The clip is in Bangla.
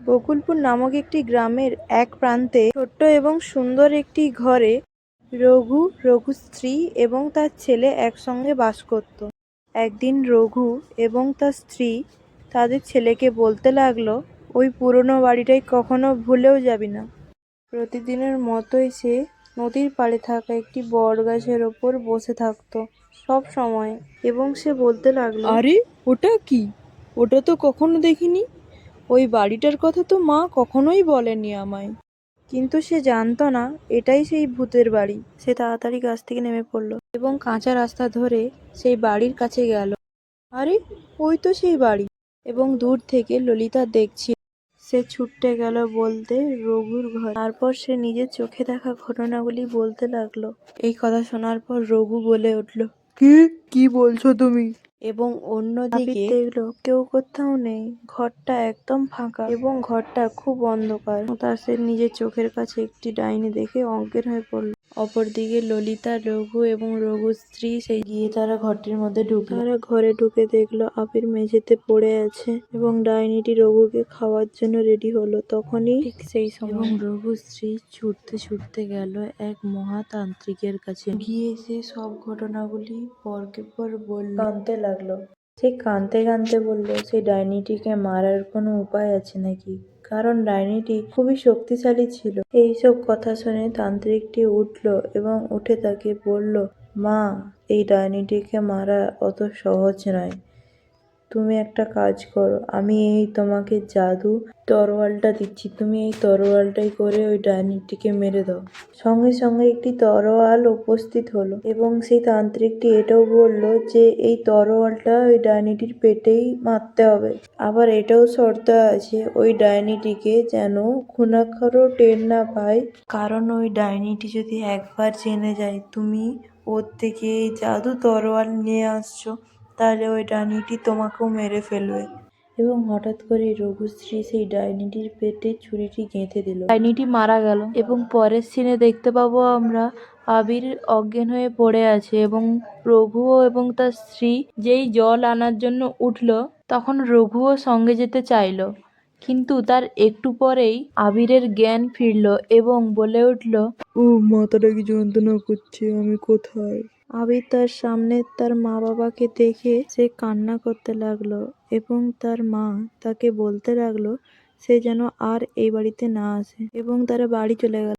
বকুলপুর নামক একটি গ্রামের এক প্রান্তে ছোট্ট এবং সুন্দর একটি ঘরে রঘু, রঘুর স্ত্রী এবং তার ছেলে একসঙ্গে বাস করত। একদিন রঘু এবং তার স্ত্রী তাদের ছেলেকে বলতে লাগলো, ওই পুরনো বাড়িটাই কখনো ভুলেও যাবি না। প্রতিদিনের মতোই সে নদীর পাড়ে থাকা একটি বট গাছের ওপর বসে থাকতো সব সময়, এবং সে বলতে লাগলো, আরে ওটা কি? ওটা তো কখনো দেখিনি। ওই বাড়িটার কথা তো মা কখনোই বলেনি আমায়। কিন্তু সে জানতো না এটাই সেই ভূতের বাড়ি। সে তাড়াতাড়ি গাছ থেকে নেমে পড়লো এবং কাঁচা রাস্তা ধরে সেই বাড়ির কাছে গেল। আরে ওই তো সেই বাড়ি, এবং দূর থেকে ললিতা দেখছিল। সে ছুটে গেল বলতে রঘুর ঘর। তারপর সে নিজের চোখে দেখা ঘটনাগুলি বলতে লাগলো। এই কথা শোনার পর রঘু বলে উঠল, কি বলছো তুমি? এবং অন্যদিকে দেখলো কেউ কোথাও নেই। ঘরটা একদম ফাঁকা এবং ঘরটা খুব অন্ধকার। তার সে নিজের চোখের কাছে একটি ডাইনি দেখে অজ্ঞান হয়ে পড়ল। অপরদিকে ললিতা, রঘু এবং রঘুর স্ত্রী সেই গিয়ে তারা ঘরটির মধ্যে ঢুকলো। তারা ঘরে ঢুকে দেখলো আবির মেঝেতে পড়ে আছে এবং ডাইনিটি রঘুকে খাওয়ার জন্য রেডি হলো। তখনই ঠিক সেই সময় এবং রঘুর স্ত্রী ছুটতে ছুটতে গেল এক মহাতান্ত্রিকের কাছে। গিয়ে সে সব ঘটনাগুলি পরকে পর বলল। কাঁদতে লাগলো। সে কাঁদতে কাঁদতে বলল, সেই ডাইনিটিকে মারার কোনো উপায় আছে নাকি, কারণ ডাইনিটি খুবই শক্তিশালী ছিল। এইসব কথা শুনে তান্ত্রিকটি উঠল এবং উঠে তাকে বলল, মা, এই ডাইনিটিকে মারা অত সহজ নয়। তুমি একটা কাজ করো, আমি এই তোমাকে জাদু তরোয়ালটা দিচ্ছি, তুমি এই তরোয়ালটাই করে ওই ডাইনিটিকে মেরে দাও। সঙ্গে সঙ্গে একটি তরোয়াল উপস্থিত হলো এবং সেই তান্ত্রিকটি এটাও বলল যে এই তরোয়ালটা ওই ডাইনিটির পেটেই মারতে হবে। আবার এটাও শর্ত আছে, ওই ডাইনিটিকে যেন খুনাখরও টের না পায়, কারণ ওই ডাইনিটি যদি একবার জেনে যায় তুমি ওর থেকে এই জাদু তরোয়াল নিয়ে আসছো, তাহলে ওই ডাইনিটি তোমাকেও মেরে ফেলবে। এবং হঠাৎ করে রঘুশ্রী সেই ডাইনিটির পেটে ছুরিটি গেঁথে দিল। ডাইনিটি মারা গেল এবং পরের সিনে দেখতে পাবো আমরা আবির অজ্ঞান হয়ে পড়ে আছে এবং রঘুও এবং তার স্ত্রী যেই জল আনার জন্য উঠল, তখন রঘুও সঙ্গে যেতে চাইল, কিন্তু তার একটু পরেই আবিরের জ্ঞান ফিরল এবং বলে উঠল, ও, মাথাটা কি যন্ত্রণা করছে, আমি কোথায়? আবির তার সামনে তার মা বাবাকে দেখে সে কান্না করতে লাগলো এবং তার মা তাকে বলতে লাগলো সে যেন আর এই বাড়িতে না আসে, এবং তারা বাড়ি চলে গেল।